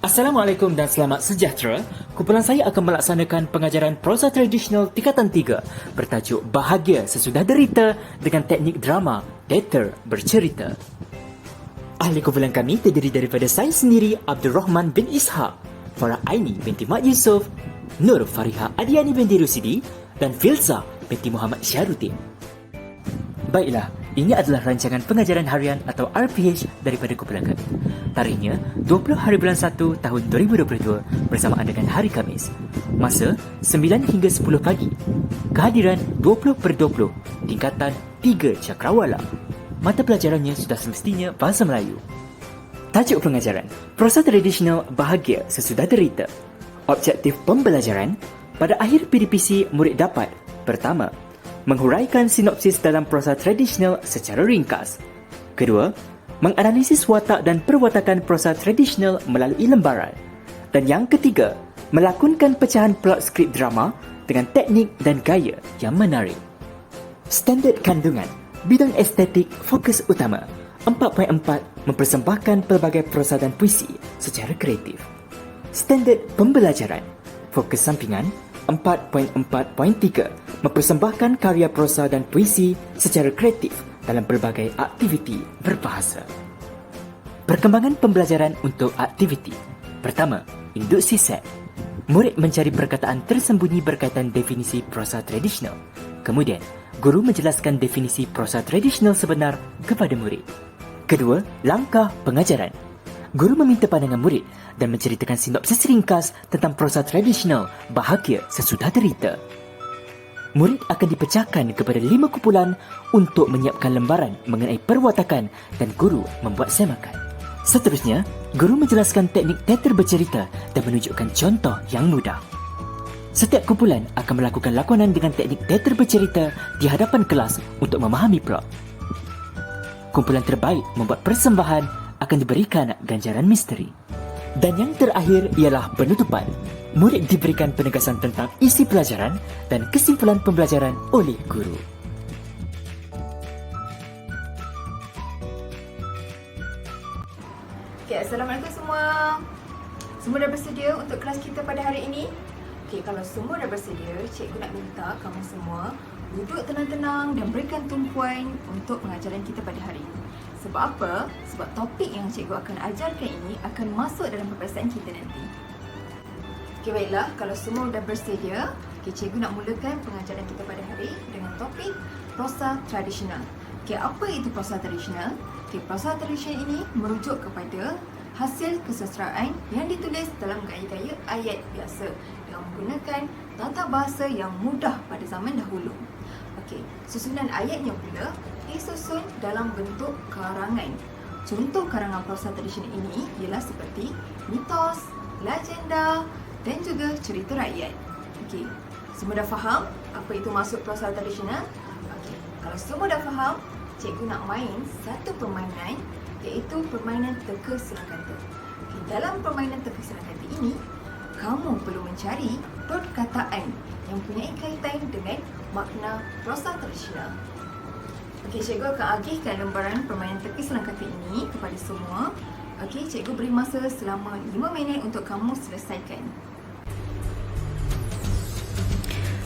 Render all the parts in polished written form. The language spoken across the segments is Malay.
Assalamualaikum dan selamat sejahtera. Kumpulan saya akan melaksanakan pengajaran prosa tradisional tingkatan 3 bertajuk Bahagia Sesudah Derita dengan teknik drama teater bercerita. Ahli kumpulan kami terdiri daripada saya sendiri, Abdul Rahman bin Ishaq, Farah Aini binti Mak Yusof, Nur Fariha Adiani binti Rusidi dan Filza binti Muhammad Syarudin. Baiklah, ini adalah rancangan pengajaran harian atau RPH daripada kumpulan kami. Tarikhnya 20 hari bulan 1 tahun 2022 bersamaan dengan hari Khamis. Masa 9 hingga 10 pagi. Kehadiran 20/20 tingkatan 3 Cakrawala. Mata pelajarannya sudah semestinya bahasa Melayu. Tajuk pengajaran: Prosa tradisional bahagia sesudah derita. Objektif pembelajaran: pada akhir PDPC murid dapat: pertama, menghuraikan sinopsis dalam prosa tradisional secara ringkas. Kedua, menganalisis watak dan perwatakan prosa tradisional melalui lembaran. Dan yang ketiga, melakonkan pecahan plot skrip drama dengan teknik dan gaya yang menarik. Standard kandungan: bidang estetik fokus utama. 4.4 mempersembahkan pelbagai prosa dan puisi secara kreatif. Standard pembelajaran: fokus sampingan 4.4.3 mempersembahkan karya prosa dan puisi secara kreatif dalam pelbagai aktiviti berbahasa. Perkembangan pembelajaran untuk aktiviti. Pertama, induksi set. Murid mencari perkataan tersembunyi berkaitan definisi prosa tradisional. Kemudian, guru menjelaskan definisi prosa tradisional sebenar kepada murid. Kedua, langkah pengajaran. Guru meminta pandangan murid dan menceritakan sinopsis ringkas tentang prosa tradisional bahagia sesudah derita. Murid akan dipecahkan kepada 5 kumpulan untuk menyiapkan lembaran mengenai perwatakan dan guru membuat semakan. Seterusnya, guru menjelaskan teknik teater bercerita dan menunjukkan contoh yang mudah. Setiap kumpulan akan melakukan lakonan dengan teknik teater bercerita di hadapan kelas untuk memahami plot. Kumpulan terbaik membuat persembahan akan diberikan ganjaran misteri. Dan yang terakhir ialah penutupan. Murid diberikan penegasan tentang isi pelajaran dan kesimpulan pembelajaran oleh guru. Okay, Assalamualaikum semua. Semua dah bersedia untuk kelas kita pada hari ini? Okay, kalau semua dah bersedia, cikgu nak minta kamu semua duduk tenang-tenang dan berikan tumpuan untuk pengajaran kita pada hari ini. Sebab apa? Sebab topik yang cikgu akan ajarkan ini akan masuk dalam peperiksaan kita nanti. Okey, baiklah. Kalau semua dah bersedia, cikgu nak mulakan pengajaran kita pada hari dengan topik prosa tradisional. Okey, apa itu prosa tradisional? Okey, prosa tradisional ini merujuk kepada hasil kesusastraan yang ditulis dalam gaya-gaya ayat biasa dengan menggunakan tata bahasa yang mudah pada zaman dahulu. Okey, susunan ayatnya pula disusun dalam bentuk karangan. Contoh karangan prosa tradisional ini ialah seperti mitos, legenda dan juga cerita rakyat. Okey, semua dah faham apa itu maksud prosa tradisional? Okey, kalau semua dah faham, cikgu nak main satu permainan, iaitu permainan teka silang kata. Okey, dalam permainan teka silang kata ini, kamu perlu mencari perkataan yang mempunyai kaitan dengan makna prosa tradisional. Okey, cikgu akan agihkan lembaran permainan teka silang kata ini kepada semua. Okey, cikgu beri masa selama 5 minit untuk kamu selesaikan.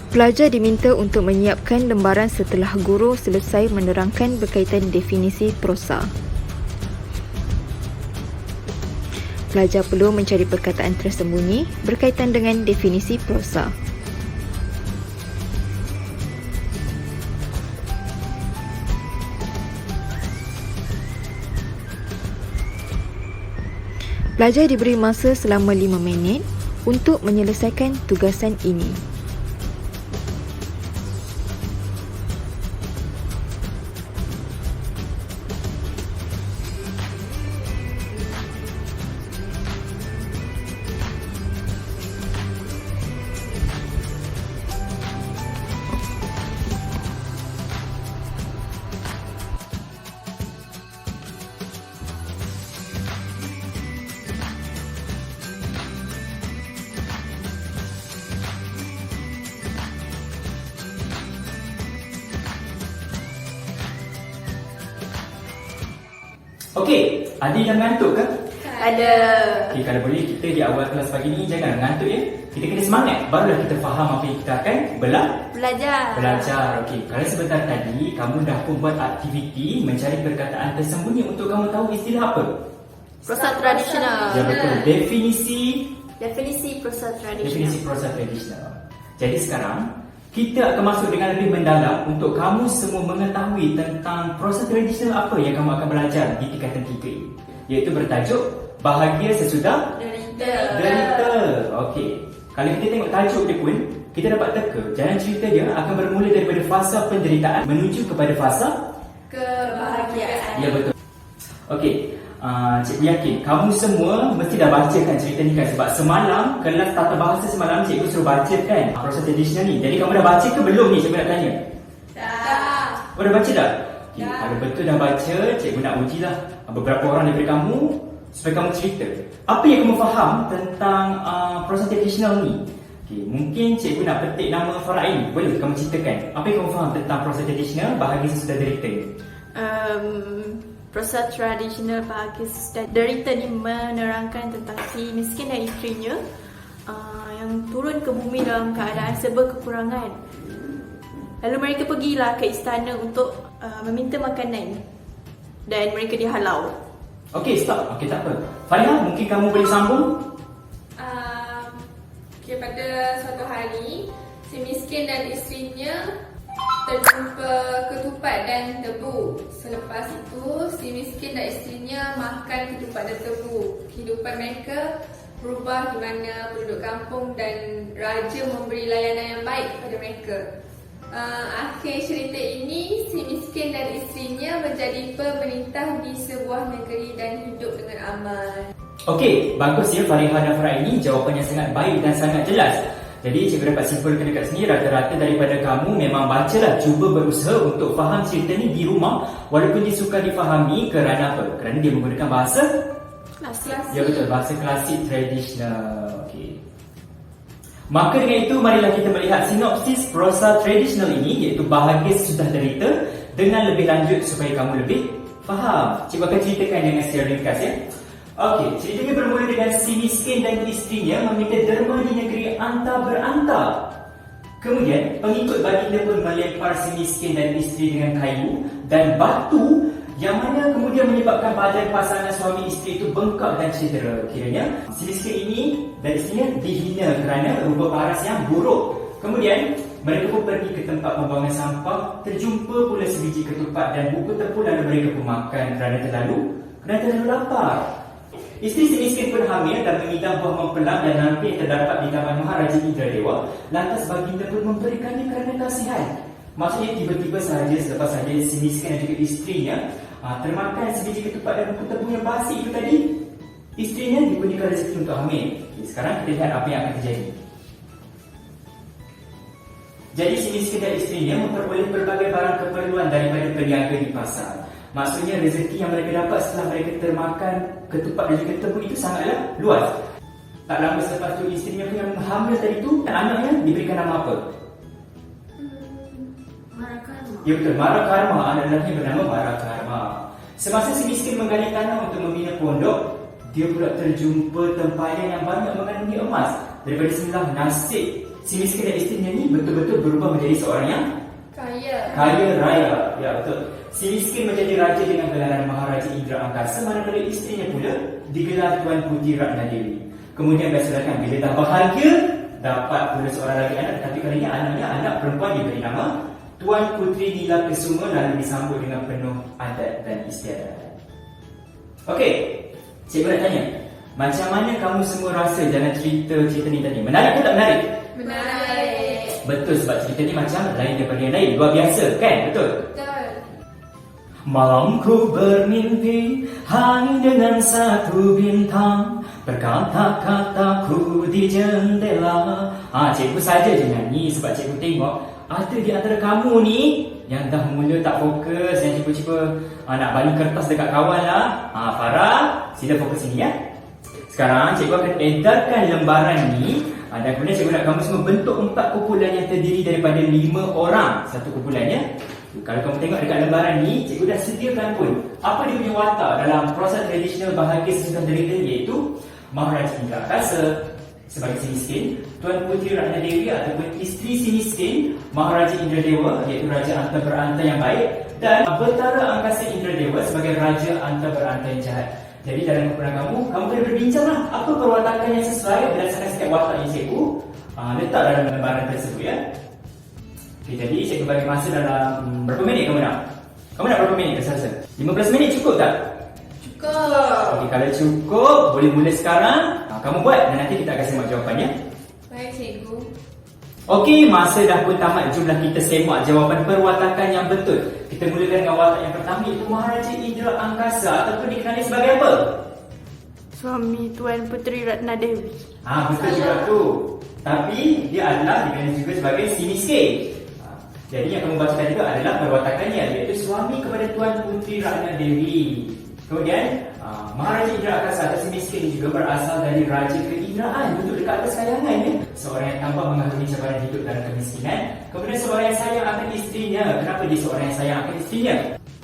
Pelajar diminta untuk menyiapkan lembaran setelah guru selesai menerangkan berkaitan definisi prosa. Pelajar perlu mencari perkataan tersembunyi berkaitan dengan definisi prosa. Pelajar diberi masa selama 5 minit untuk menyelesaikan tugasan ini. Okey, adik dah ngantuk ke? Ada. Okay, kalau boleh kita di awal kelas pagi ni jangan ngantuk ya. Kita kena semangat, barulah kita faham apa yang kita akan belajar. Okey, kalau sebentar tadi kamu dah pun buat aktiviti mencari perkataan tersembunyi untuk kamu tahu istilah apa? Prosa tradisional. Ya betul, definisi prosa prosa tradisional. Jadi sekarang kita akan masuk dengan lebih mendalam untuk kamu semua mengetahui tentang prosa tradisional apa yang kamu akan belajar di tingkatan 3 ini, iaitu bertajuk Bahagia Sesudah Derita. Okey. Kalau kita tengok tajuk dia pun, kita dapat teka jalan cerita dia akan bermula daripada fasa penderitaan menuju kepada fasa Kebahagiaan. ya betul. Okey. Cikgu yakin kamu semua mesti dah baca kan cerita ni kan, sebab semalam kelas tata bahasa semalam cikgu suruh baca kan proses tradisional ni. Jadi kamu dah baca ke belum ni, cikgu nak tanya? Dah. Oh dah baca dah? Okay, Dah. kalau betul dah baca, cikgu nak ujilah beberapa orang daripada kamu supaya kamu cerita apa yang kamu faham tentang proses tradisional ni. Okay, mungkin cikgu nak petik nama Farain. Boleh kamu ceritakan apa yang kamu faham tentang proses tradisional Bahagia Sesudah Derita ni? Prosa tradisional Bahagia Sesudah Derita ni menerangkan tentang si miskin dan isterinya yang turun ke bumi dalam keadaan serba kekurangan. Lalu mereka pergilah ke istana untuk meminta makanan dan mereka dihalau. Okey, stop. Okey, tak apa. Fariha, mungkin kamu boleh sambung? Pada suatu hari, si miskin dan isterinya terjumpa ketupat dan tebu. Selepas itu, si miskin dan isterinya makan ketupat dan tebu. Kehidupan mereka berubah di mana penduduk kampung dan raja memberi layanan yang baik kepada mereka. Akhir cerita ini, si miskin dan isterinya menjadi pemerintah di sebuah negeri dan hidup dengan aman. Okey, bagus ya Fariha dan Farah ini jawapannya sangat baik dan sangat jelas. Jadi cikgu dapat simpulkan dekat sini rata-rata daripada kamu memang bacalah, cuba berusaha untuk faham cerita ni di rumah walaupun dia sukar difahami kerana apa? Kerana dia menggunakan bahasa Klasik. ya betul, bahasa klasik tradisional. Okey. Maka dengan itu marilah kita melihat sinopsis prosa tradisional ini iaitu Bahagia Sesudah Derita dengan lebih lanjut supaya kamu lebih faham. Cikgu akan ceritakan dengan secara ringkas ya. Okey, ceritanya bermula dengan si miskin dan isterinya meminta derma di negeri anta beranta. Kemudian pengikut baginda pun melempar si miskin dan isteri dengan kayu dan batu yang mana kemudian menyebabkan badan pasangan suami isteri itu bengkak dan cedera. Kiranya si miskin ini dan isterinya dihina kerana rupa paras yang buruk. Kemudian mereka pun pergi ke tempat pembuangan sampah, terjumpa pula sebiji ketupat dan buku tepung, lalu mereka pun makan kerana terlalu lapar. Isteri si miskin pun hamil dan mengidam buah mempelang dan nanti yang terdapat di Taman Maharaja Indradewa. Lantas baginda pun memberikannya kerana kasihan. Maksudnya tiba-tiba sahaja selepas sahaja si miskin dan juga isterinya termakan sebiji ketupat dan buku tepung yang basi itu tadi, isterinya diberikan rezeki untuk hamil. Okay, sekarang kita lihat apa yang akan terjadi. Jadi si miskin dan isterinya memperoleh berbagai barang keperluan daripada peniaga di pasar. Maksudnya rezeki yang mereka dapat setelah mereka termakan ketupat dan juga tepung itu sangatlah luas. Tak lama selepas itu isterinya pun yang hamil tadi itu, anaknya diberikan nama apa? Marakarma. Ya betul, Marakarma. Anak lelaki bernama Marakarma. Semasa si miskin menggali tanah untuk membina pondok, dia pula terjumpa tempayan yang banyak mengandungi emas. Daripada sinilah nasib si miskin dan isterinya ni betul-betul berubah menjadi seorang yang kaya raya. Ya betul. Si miskin menjadi raja dengan gelaran Maharaja Indra Angkasa, manakala isterinya pula digelar Tuan Puteri Ratna Dewi. Kemudian biasalah kan bila dah bahagia dapat pula seorang lagi anak, tapi kali ini anaknya anak perempuan diberi nama Tuan Puteri Nila Kesuma, lalu disambut dengan penuh adat dan istiadat. Okey, cikgu nak tanya, macam mana kamu semua rasa jalan cerita ni tadi? Menarik ke tak menarik? Menarik. Betul, sebab cerita ni macam lain daripada yang lain, luar biasa kan? Betul? Malam ku bermimpi hanya dengan satu bintang, berkata-kataku di jendela. Cikgu saja je nyanyi sebab cikgu tengok ada di antara kamu ni yang dah mula tak fokus, yang cuba-cuba nak baling kertas dekat kawan lah. Farah, sila fokus sini ya. Sekarang cikgu akan edarkan lembaran ni dan kemudian cikgu nak kamu semua bentuk 4 kumpulan yang terdiri daripada 5 orang satu kumpulannya. Kalau kamu tengok dekat lembaran ni, cikgu dah sediakan pun apa dia punya watak dalam proses tradisional bahagia sesudah derita, iaitu Maharaja Indra Akasa sebagai si miskin, Tuan Puteri Ratna Dewi ataupun isteri si miskin Maharaja Indradewa iaitu Raja Anta Beranta yang baik, dan Betara Angkasa Indradewa sebagai Raja Anta Beranta yang jahat. Jadi dalam kumpulan kamu kena berbincanglah apa perwatakan yang sesuai berdasarkan setiap watak yang cikgu letak dalam lembaran tersebut ya. Okay, jadi cikgu bagi masa dalam berapa minit kamu nak? Kamu nak berapa minit rasa? 15 minit cukup tak? Cukup. Okay, kalau cukup boleh mula sekarang. Kamu buat dan nanti kita akan semak jawapannya. Baik cikgu. Okey, masa dah pun tamat. Jomlah kita semak jawapan perwatakan yang betul. Kita mulakan dengan watak yang pertama, iaitu Maharaja Indra Angkasa ataupun dikenali sebagai apa? Suami Tuan Puteri Ratna Dewi. Betul juga tu. Tapi dia adalah dikenali juga sebagai si miskin. Jadi yang kamu bacakan juga adalah perwatakannya, iaitu suami kepada Tuan Puteri Ratna Dewi. Kemudian Maharaja Indra Akasa atau si miskin ini juga berasal dari Raja Keindraan, duduk dekat atas kayangan ya. Seorang yang tambah mengalami cabaran hidup dalam kemiskinan. Kemudian seorang yang sayang akan isterinya. Kenapa dia seorang yang sayang akan isterinya?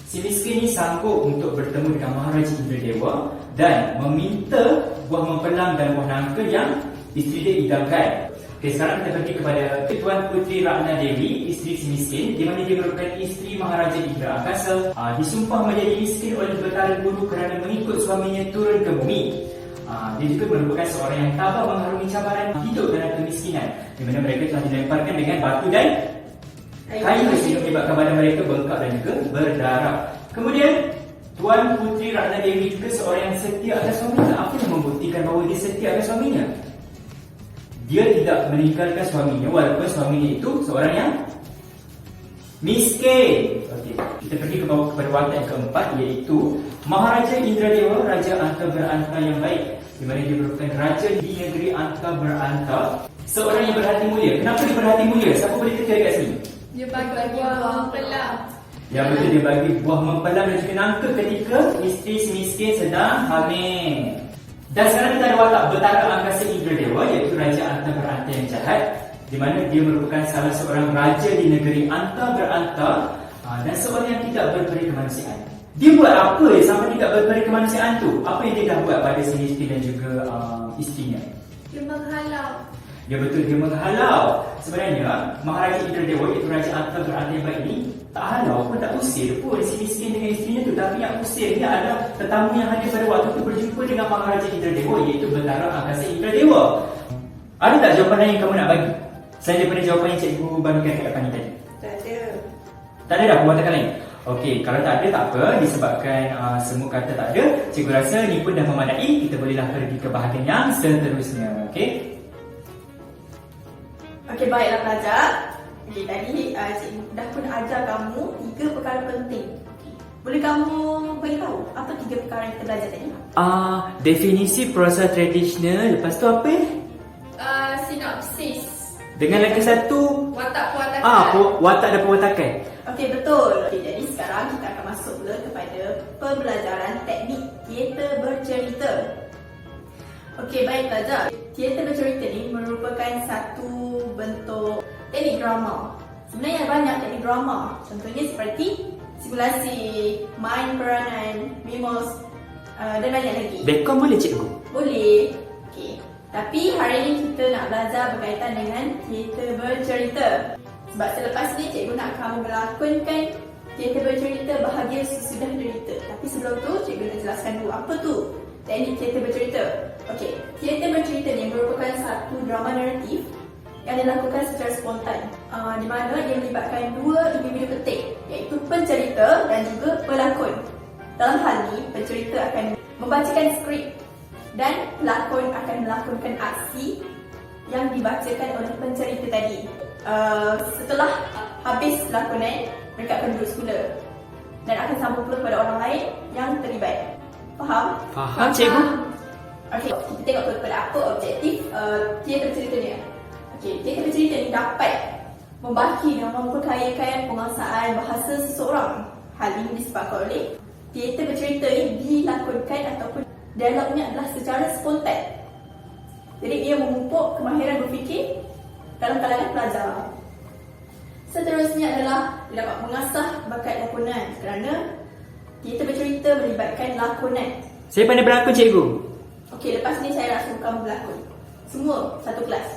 Si miskin ini sanggup untuk bertemu dengan Maharaja Indradewa dan meminta buah mempelang dan buah nangka yang isteri dia idamkan. Okey, sekarang kita pergi kepada Tuan Puteri Ratna Dewi, isteri si miskin, di mana dia merupakan isteri Maharaja Indra Akasa. Disumpah menjadi miskin oleh Betara Guru kerana mengikut suaminya turun ke bumi. Dia juga merupakan seorang yang tabah mengarungi cabaran hidup dalam kemiskinan, di mana mereka telah dilemparkan dengan batu dan kayu sehingga menyebabkan badan mereka bengkak dan juga berdarah. Kemudian Tuan Puteri Ratna Dewi juga seorang yang setia atas suaminya. Apa yang membuktikan bahawa dia setia atas suaminya? Dia tidak meninggalkan suaminya walaupun suaminya itu seorang yang miskin. Okey, kita pergi kepada watak yang keempat, iaitu Maharaja Indradewa, Raja Anta Beranta yang baik, di mana dia merupakan raja di negeri Anta Beranta, seorang yang berhati mulia. Kenapa dia berhati mulia? Siapa boleh teka dekat sini? Dia bagi buah mempelang. Ya betul, dia bagi buah mempelang dan juga nangka ketika isteri si miskin sedang hamil. Dan sekarang kita ada watak Betara Angkasa Indradewa, iaitu Raja Anta Beranta yang jahat, di mana dia merupakan salah seorang raja di negeri Anta Beranta dan seorang yang tidak berperi kemanusiaan. Dia buat apa sampai tidak berperi kemanusiaan tu? Apa yang dia dah buat pada si isteri dan juga isterinya? Dia menghalau. Ya betul, dia menghalau. Sebenarnya Maharaja Indradewa, iaitu Raja Anta Beranta yang baik ini, tak halau pun, tak usir pun si miskin dengan isterinya tu. Tapi yang usirnya adalah tetamu yang hadir pada waktu itu berjumpa dengan Maharaja Indradewa, iaitu Betara Angkasa Indradewa. Ada tak jawapan lain yang kamu nak bagi selain daripada jawapan yang cikgu bagikan kat depan ni tadi? Tak ada. Tak ada dah perwatakan lain? Okey, kalau tak ada tak apa. Disebabkan semua kata tak ada, cikgu rasa ni pun dah memadai. Kita bolehlah pergi ke bahagian yang seterusnya. Okey? Okey, baiklah pelajar. Okey, tadi cikgu dah pun ajar kamu 3 perkara penting. Boleh kamu beritahu apa 3 perkara yang kita belajar tadi? Definisi prosa tradisional. Lepas tu apa? Sinopsis. Dengan lagi satu Watak perwatakan. watak dan perwatakan. Okey, betul. Okey, jadi sekarang kita akan masuk pula kepada pembelajaran teknik teater bercerita. Okey, baik pelajar. Teater bercerita ni merupakan satu bentuk teknik drama. Sebenarnya banyak teknik drama. Contohnya seperti simulasi, main peranan, mimos dan banyak lagi. Bekon boleh cikgu? Boleh. Okey. Tapi hari ini kita nak belajar berkaitan dengan teater bercerita. Sebab selepas ni cikgu nak kamu melakonkan teater bercerita bahagia sesudah derita. Tapi sebelum tu cikgu nak jelaskan dulu apa tu teknik teater bercerita. Okey, teater bercerita ni merupakan satu drama naratif yang dilakukan secara spontan, di mana dia melibatkan 2 individu penting, iaitu pencerita dan juga pelakon. Dalam hal ni, pencerita akan membacakan skrip dan pelakon akan melakonkan aksi yang dibacakan oleh pencerita tadi. Setelah habis lakonan, mereka akan duduk semula dan akan sambung pula kepada orang lain yang terlibat. Faham? Faham cikgu? Okey, kita tengok kepada apa objektif teater bercerita ni. Okey, teater bercerita ni dapat membaki dan memperkayakan penguasaan bahasa seseorang. Hal ini disebabkan oleh teater bercerita ni dilakonkan ataupun dialognya adalah secara spontan. Jadi ia memupuk kemahiran berfikir dalam kalangan pelajar. Seterusnya adalah dia dapat mengasah bakat lakonan kerana teater bercerita melibatkan lakonan. Saya pandai berlakon, cikgu. Okey, lepas ni saya nak suruh kamu berlakon. Semua satu kelas.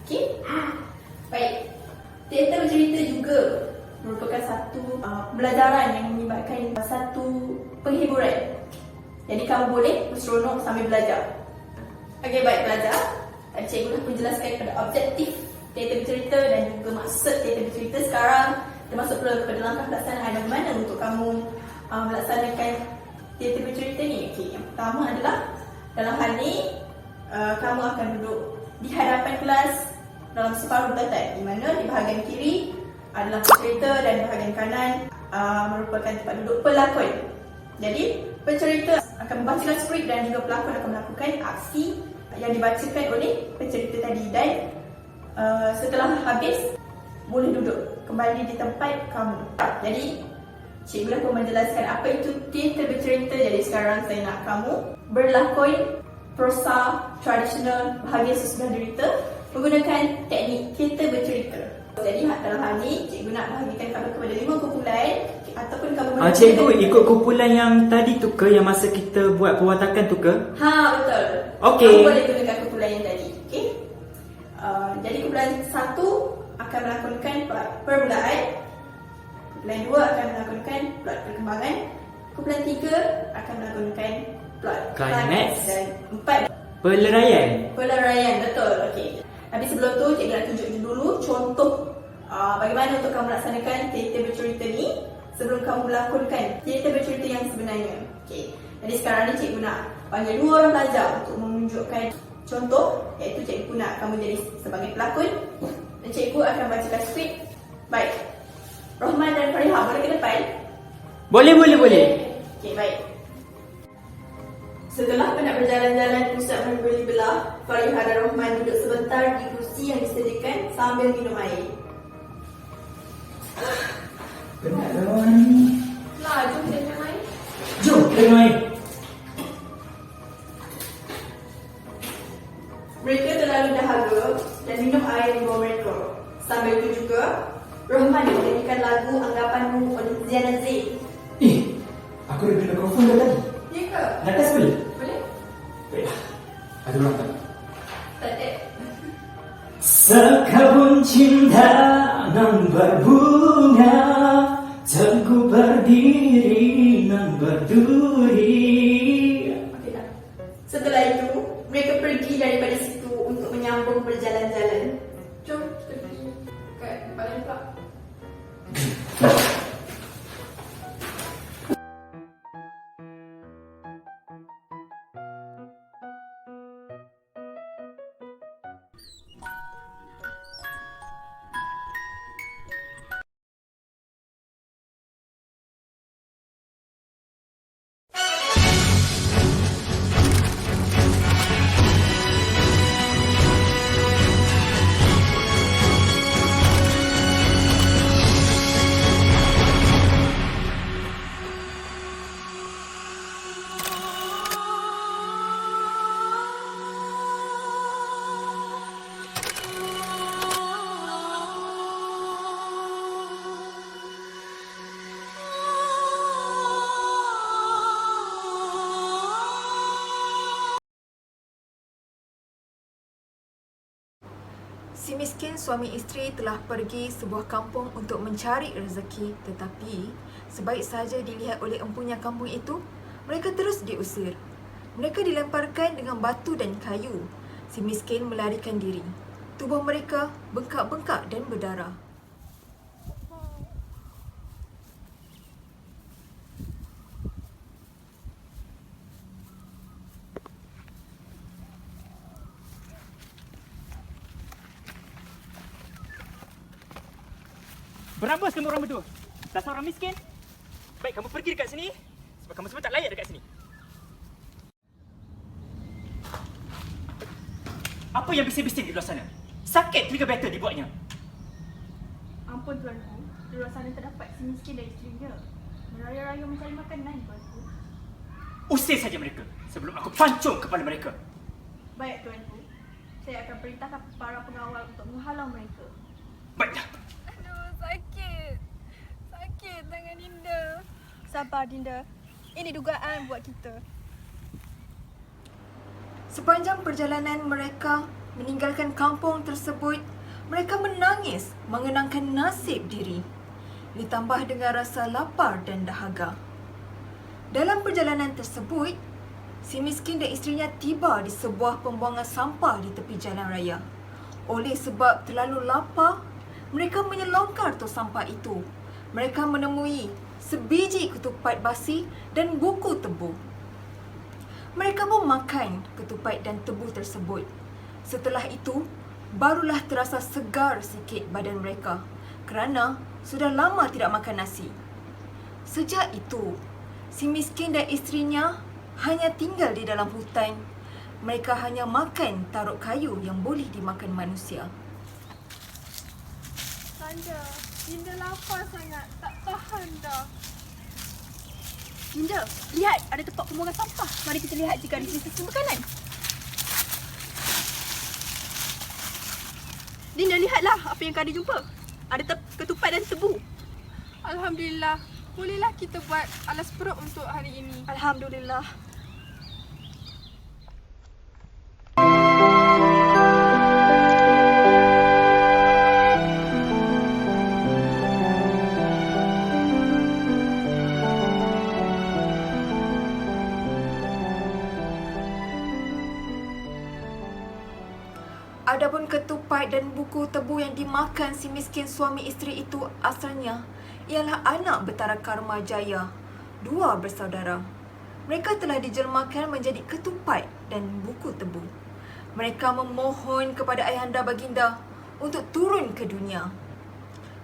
Okey? Baik. Teater bercerita juga merupakan satu pembelajaran yang melibatkan satu penghiburan. Jadi kamu boleh berseronok sambil belajar. Okey, baik pelajar. Tadi cikgu dah menjelaskan kepada objektif teater bercerita dan juga maksud teater bercerita. Sekarang kita masuk pula kepada langkah pelaksanaan bagaimana untuk kamu melaksanakan teater bercerita ni. Okey, yang pertama adalah dalam hal ni kamu akan duduk di hadapan kelas dalam separuh belakang, di mana di bahagian kiri adalah pencerita dan bahagian kanan merupakan tempat duduk pelakon. Jadi pencerita akan membacakan skrip dan juga pelakon akan melakukan aksi yang dibacakan oleh pencerita tadi, dan setelah habis boleh duduk kembali di tempat kamu. Jadi cikgu dah pun menjelaskan apa itu teater bercerita. Jadi sekarang saya nak kamu berlakon prosa tradisional bahagia sesudah derita menggunakan teknik teater bercerita. Jadi dalam hal ni cikgu nak bahagikan kamu kepada 5 kumpulan ataupun kamu Cikgu ikut kumpulan yang tadi tu ke, yang masa kita buat perwatakan tu ke? betul. Okey. Kamu boleh gunakan kumpulan yang tadi. Okey. Jadi kumpulan 1 akan melakonkan plot permulaan. Kumpulan 2 akan melakonkan plot perkembangan. Kumpulan 3 akan melakonkan plot Climax. Dan 4 Peleraian. betul. Okey. Tapi sebelum tu cikgu nak tunjuk dulu contoh bagaimana untuk kamu melaksanakan teater bercerita ni sebelum kamu melakonkan teater bercerita yang sebenarnya. Okey. Jadi sekarang ni cikgu nak panggil 2 orang pelajar untuk menunjukkan contoh, iaitu cikgu nak kamu jadi sebagai pelakon dan cikgu akan bacakan skrip. Baik. Rohman dan Farihah boleh ke depan? Boleh. Okey, baik. Setelah penat berjalan-jalan pusat membeli belah, Farihah dan Rohman duduk sebentar di kursi yang disediakan sambil minum air. Penat dah ni. Lah, jom kita minum air. Jom kita minum air. Mereka terlalu dahaga dan minum air di bawah mereka. Sambil itu juga, Rohman menyanyikan lagu Anggapanmu oleh Ziana Zain. Aku dah dengar mikrofon dah tadi. Ya ke? Nak tes boleh? Boleh? Baiklah. Ada orang tak? Tak ada. Sekabun cinta nan berbunga, teguh berdiri nan berduri. Okey dah. Setelah itu, mereka pergi daripada situ untuk menyambung berjalan-jalan. Jom kita pergi kat tempat lain pula. Si miskin suami isteri telah pergi sebuah kampung untuk mencari rezeki, tetapi sebaik saja dilihat oleh empunya kampung itu, mereka terus diusir. Mereka dilemparkan dengan batu dan kayu. Si miskin melarikan diri. Tubuh mereka bengkak-bengkak dan berdarah. Berambus kamu orang berdua. Dasar orang miskin. Baik, kamu pergi dekat sini sebab kamu semua tak layak dekat sini. Apa yang bising-bising di luar sana? Sakit telinga better dibuatnya. Ampun tuanku, di luar sana terdapat si miskin dan isterinya meraya-raya mencari makanan tuanku. Usir saja mereka sebelum aku pancung kepala mereka. Baik tuanku, saya akan perintahkan para pengawal untuk menghalau mereka. Baiklah. sakit. Sakit tangan Dinda. Sabar Dinda. Ini dugaan buat kita. Sepanjang perjalanan mereka meninggalkan kampung tersebut, mereka menangis mengenangkan nasib diri, ditambah dengan rasa lapar dan dahaga. Dalam perjalanan tersebut, si miskin dan isterinya tiba di sebuah pembuangan sampah di tepi jalan raya. Oleh sebab terlalu lapar, mereka menyelongkar tong sampah itu. Mereka menemui sebiji ketupat basi dan buku tebu. Mereka pun makan ketupat dan tebu tersebut. Setelah itu, barulah terasa segar sikit badan mereka kerana sudah lama tidak makan nasi. Sejak itu, si miskin dan isterinya hanya tinggal di dalam hutan. Mereka hanya makan taruk kayu yang boleh dimakan manusia. Tanda, Dinda lapar sangat. Tak tahan dah. Dinda, lihat ada tempat pembuangan sampah. Mari kita lihat jika di sini sisa makanan. Dinda, lihatlah apa yang kami jumpa. Ada ketupat dan tebu. Alhamdulillah. Bolehlah kita buat alas perut untuk hari ini. Alhamdulillah. Adapun ketupat dan buku tebu yang dimakan si miskin suami isteri itu asalnya ialah anak Betara Karma Jaya, dua bersaudara. Mereka telah dijelmakan menjadi ketupat dan buku tebu. Mereka memohon kepada ayahanda baginda untuk turun ke dunia.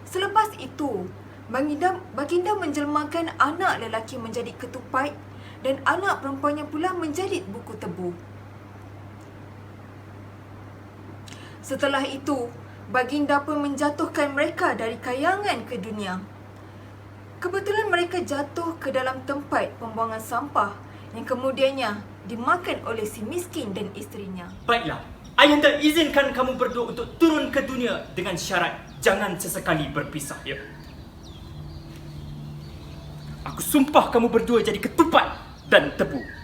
Selepas itu, baginda menjelmakan anak lelaki menjadi ketupat dan anak perempuannya pula menjadi buku tebu. Setelah itu, baginda pun menjatuhkan mereka dari kayangan ke dunia. Kebetulan mereka jatuh ke dalam tempat pembuangan sampah yang kemudiannya dimakan oleh si miskin dan isterinya. Baiklah, ayahanda izinkan kamu berdua untuk turun ke dunia dengan syarat jangan sesekali berpisah, ya. Aku sumpah kamu berdua jadi ketupat dan tebu.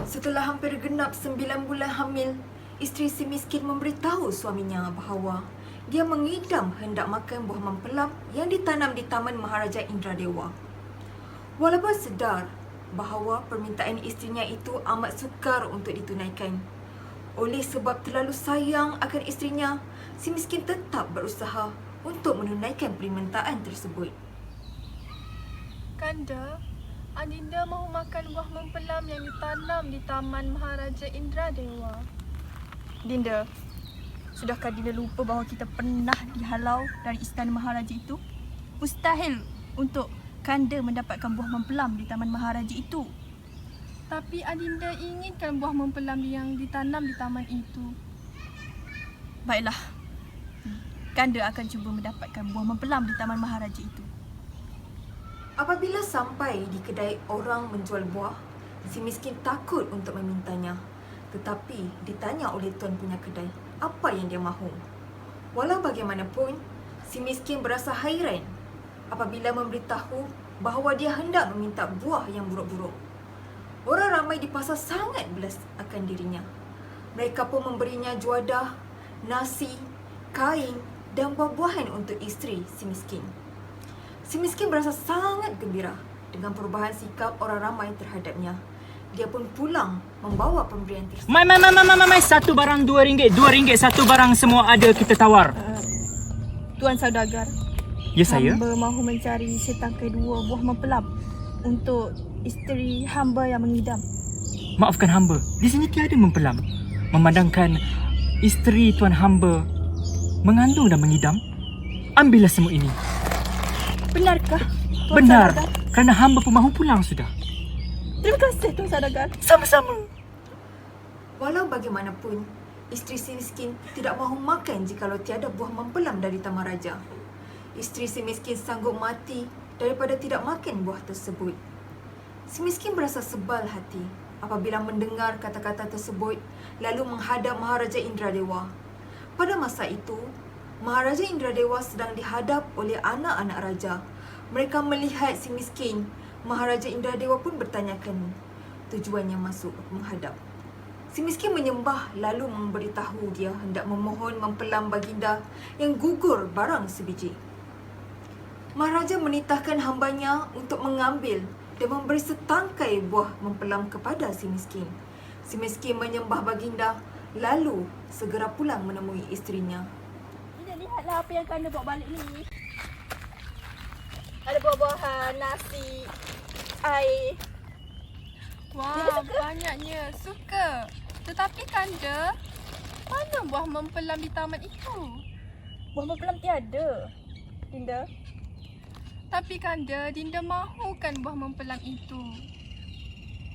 Setelah hampir genap 9 bulan hamil, isteri si miskin memberitahu suaminya bahawa dia mengidam hendak makan buah mempelam yang ditanam di Taman Maharaja Indradewa. Walaupun sedar bahawa permintaan isterinya itu amat sukar untuk ditunaikan, oleh sebab terlalu sayang akan isterinya, si miskin tetap berusaha untuk menunaikan permintaan tersebut. Kanda, Adinda mahu makan buah mempelam yang ditanam di Taman Maharaja Indradewa. Dinda, sudahkah Dinda lupa bahawa kita pernah dihalau dari istana Maharaja itu? Mustahil untuk Kanda mendapatkan buah mempelam di Taman Maharaja itu. Tapi Adinda inginkan buah mempelam yang ditanam di taman itu. Baiklah, Kanda akan cuba mendapatkan buah mempelam di Taman Maharaja itu. Apabila sampai di kedai orang menjual buah, si miskin takut untuk memintanya. Tetapi ditanya oleh tuan punya kedai apa yang dia mahu. Walau bagaimanapun, si miskin berasa hairan apabila memberitahu bahawa dia hendak meminta buah yang buruk-buruk. Orang ramai di pasar sangat belas akan dirinya. Mereka pun memberinya juadah, nasi, kain dan buah-buahan untuk isteri si miskin. Si miskin berasa sangat gembira dengan perubahan sikap orang ramai terhadapnya. Dia pun pulang membawa pemberian tersebut. Mai, satu barang RM2, RM2 satu barang semua ada kita tawar. Tuan Saudagar, Ya saya? hamba mahu mencari setangkai 2 buah mempelam untuk isteri hamba yang mengidam. Maafkan hamba, di sini tiada mempelam. Memandangkan isteri tuan hamba mengandung dan mengidam, ambillah semua ini. Benarkah? Tuan Benar, Saudagar? kerana hamba pun mahu pulang sudah. Terima kasih Tuan Saudagar. Sama-sama. Walau bagaimanapun, isteri si miskin tidak mahu makan jikalau tiada buah mempelam dari Taman Raja. Isteri si miskin sanggup mati daripada tidak makan buah tersebut. Si miskin berasa sebal hati apabila mendengar kata-kata tersebut lalu menghadap Maharaja Indradewa. Pada masa itu, Maharaja Indradewa sedang dihadap oleh anak-anak raja. Mereka melihat si miskin. Maharaja Indradewa pun bertanyakan tujuannya masuk menghadap. Si miskin menyembah lalu memberitahu dia hendak memohon mempelam baginda yang gugur barang sebiji. Maharaja menitahkan hambanya untuk mengambil dan memberi setangkai buah mempelam kepada si miskin. Si miskin menyembah baginda lalu segera pulang menemui isterinya. Dinda, lihatlah apa yang kanda bawa balik ni. Ada buah-buahan, nasi, air. Wah, banyaknya. Suka. Tetapi kanda, mana buah mempelam di taman itu? Buah mempelam tiada, Dinda. Tapi kanda, Dinda mahukan buah mempelam itu.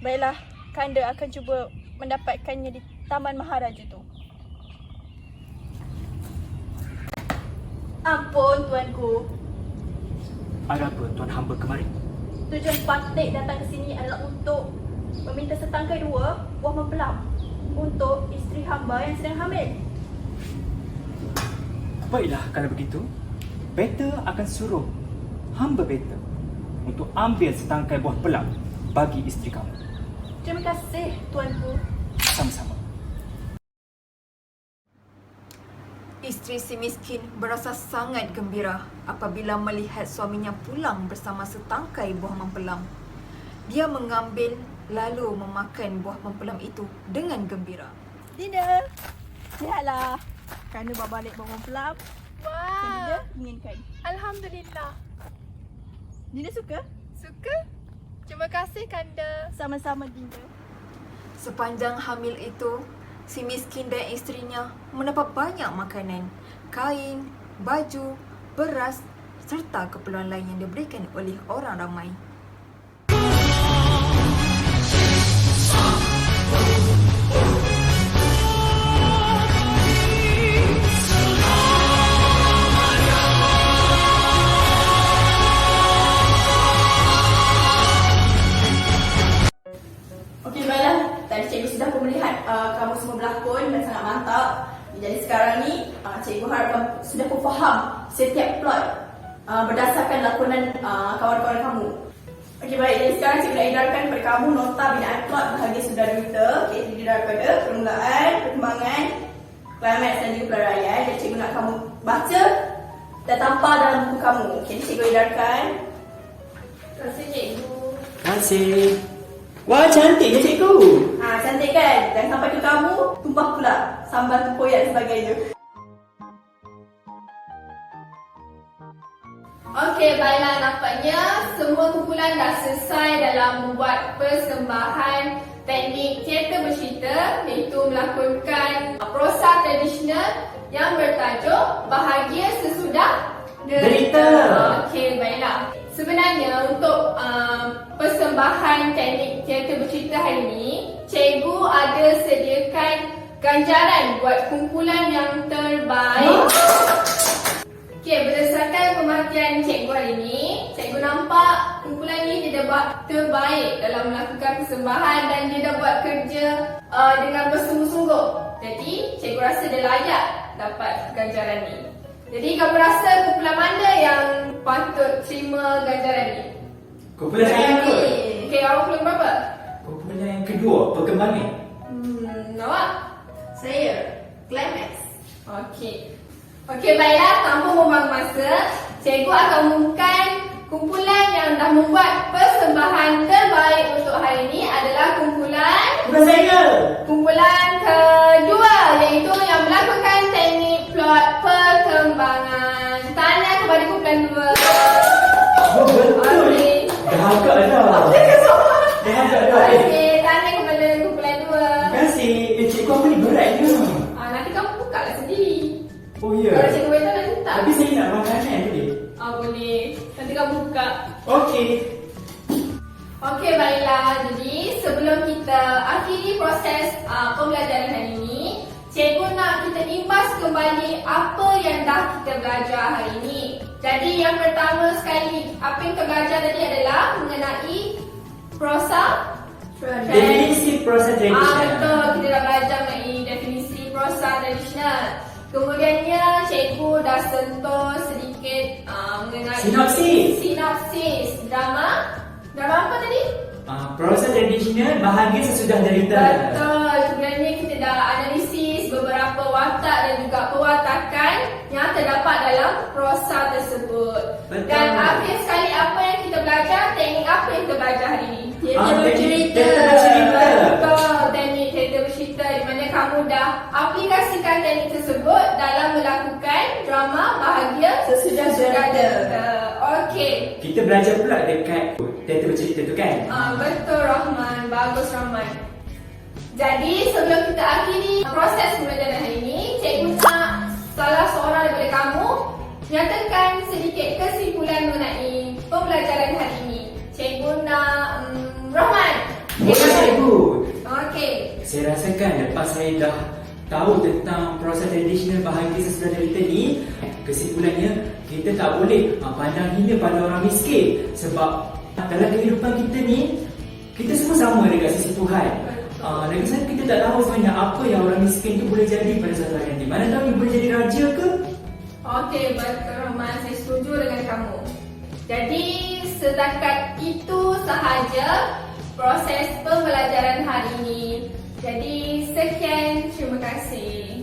Baiklah, kanda akan cuba mendapatkannya di Taman Maharaja tu. Ampun tuanku. Ada apa tuan hamba kemari? Tujuan Patik datang ke sini adalah untuk meminta setangkai 2 buah mempelam untuk isteri hamba yang sedang hamil. Baiklah kalau begitu, Beta akan suruh hamba Beta untuk ambil setangkai buah pelam bagi isteri kamu. Terima kasih tuanku. Sama-sama. Isteri si miskin berasa sangat gembira apabila melihat suaminya pulang bersama setangkai buah mempelam. Dia mengambil lalu memakan buah mempelam itu dengan gembira. Dinda, lihatlah. Kanda bawa balik buah mempelam yang Dinda Wah, inginkan. Alhamdulillah. Dinda suka? Suka? Terima kasih kanda. Sama-sama Dinda. Sepanjang hamil itu, si miskin dan isterinya mendapat banyak makanan, kain, baju, beras serta keperluan lain yang diberikan oleh orang ramai. Okey, baiklah. Tadi cikgu sudah pun melihat kamu semua berlakon dan sangat mantap. Jadi sekarang ni cikgu harap kamu sudah pun faham setiap plot berdasarkan lakonan kawan-kawan kamu. Okey, baik. Jadi sekarang cikgu nak edarkan kepada kamu nota binaan plot bahagian sudah derita. Okey, terdiri daripada permulaan, perkembangan, klimaks dan juga pelarian. Jadi cikgu nak kamu baca dan tampal dalam buku kamu. Okey, cikgu edarkan. Terima kasih cikgu. Terima kasih. Wah, cantiknya cikgu. Cantik kan? Dan sampai ke kamu, tumpah pula sambal tempoyak dan sebagainya. Okey, baiklah, nampaknya semua kumpulan dah selesai dalam membuat persembahan teknik teater bercerita, iaitu melakonkan prosa tradisional yang bertajuk Bahagia Sesudah Derita. Okey, baiklah. Sebenarnya untuk persembahan teknik teater bercerita hari ini, cikgu ada sediakan ganjaran buat kumpulan yang terbaik. Okey, berdasarkan pemerhatian cikgu hari ini, cikgu nampak kumpulan ni dia dah buat terbaik dalam melakukan persembahan dan dia dah buat kerja dengan bersungguh-sungguh. Jadi, cikgu rasa dia layak dapat ganjaran ni. Jadi, kamu rasa kumpulan mana yang patut terima ganjaran ni? Kumpulan saya yang ke? Okey, awak kumpulan berapa? Kumpulan yang kedua, perkembangan. Awak? Saya, Climax. Okey. Okey, baiklah, tanpa membuang masa, cikgu akan umumkan kumpulan yang dah membuat persembahan terbaik untuk hari ini adalah kumpulan kumpulan kedua, iaitu yang melakukan teknik plot perkembangan. Tanya kepada kumpulan dua. Oh, betul. Okey. Dah agak dah. Dah agak dah. Okey, tanya kepada kumpulan dua. Terima kasih. Cikgu apa ni beratnya? Nanti kamu buka lah sendiri. Oh ya. Kalau cikgu beritahu nak minta. Tapi saya nak makanan boleh? Boleh. Nanti kamu buka. Okey. Okey, baiklah. Jadi, sebelum kita akhiri proses pembelajaran hari ini, cikgu nak kita imbas kembali apa yang dah kita belajar hari ini. Jadi, yang pertama sekali, apa yang kita belajar tadi adalah mengenai prosa Definisi prosa tradisional. betul, kita dah belajar mengenai definisi prosa tradisional. Kemudiannya cikgu dah sentuh sedikit mengenai sinopsis drama apa tadi? Prosa tradisional bahagia sesudah derita. Betul. Kemudiannya kita dah analisis beberapa watak dan juga pewatakan yang terdapat dalam prosa tersebut. Betul. Dan akhir sekali apa yang kita belajar? Teknik apa yang kita belajar hari ini? Teater bercerita. Betul. Teknik teater bercerita di mana kamu dah aplikasikan teknik tersebut dalam melakukan drama bahagia sesudah derita. Okey. Kita belajar pula dekat teater bercerita tu kan? Betul Rahman, bagus Rahman. Jadi sebelum kita akhiri proses pembelajaran hari ini, cikgu nak salah seorang daripada kamu nyatakan sedikit kesimpulan mengenai pembelajaran hari ini. Cikgu nak Rahman. Boleh cikgu. Okey. Saya rasakan lepas saya dah tahu tentang proses tradisional bahagia sesudah derita ni, kesimpulannya kita tak boleh pandang hina pada orang miskin, sebab dalam kehidupan kita ni kita semua sama dekat sisi Tuhan. Lagi satu kita tak tahu sebenarnya apa yang orang miskin tu boleh jadi pada suatu hari nanti. Mana tahu dia boleh jadi raja ke? Okey, betul Rahman, saya setuju dengan kamu. Jadi setakat itu sahaja proses pembelajaran hari ini. Jadi sekian, terima kasih.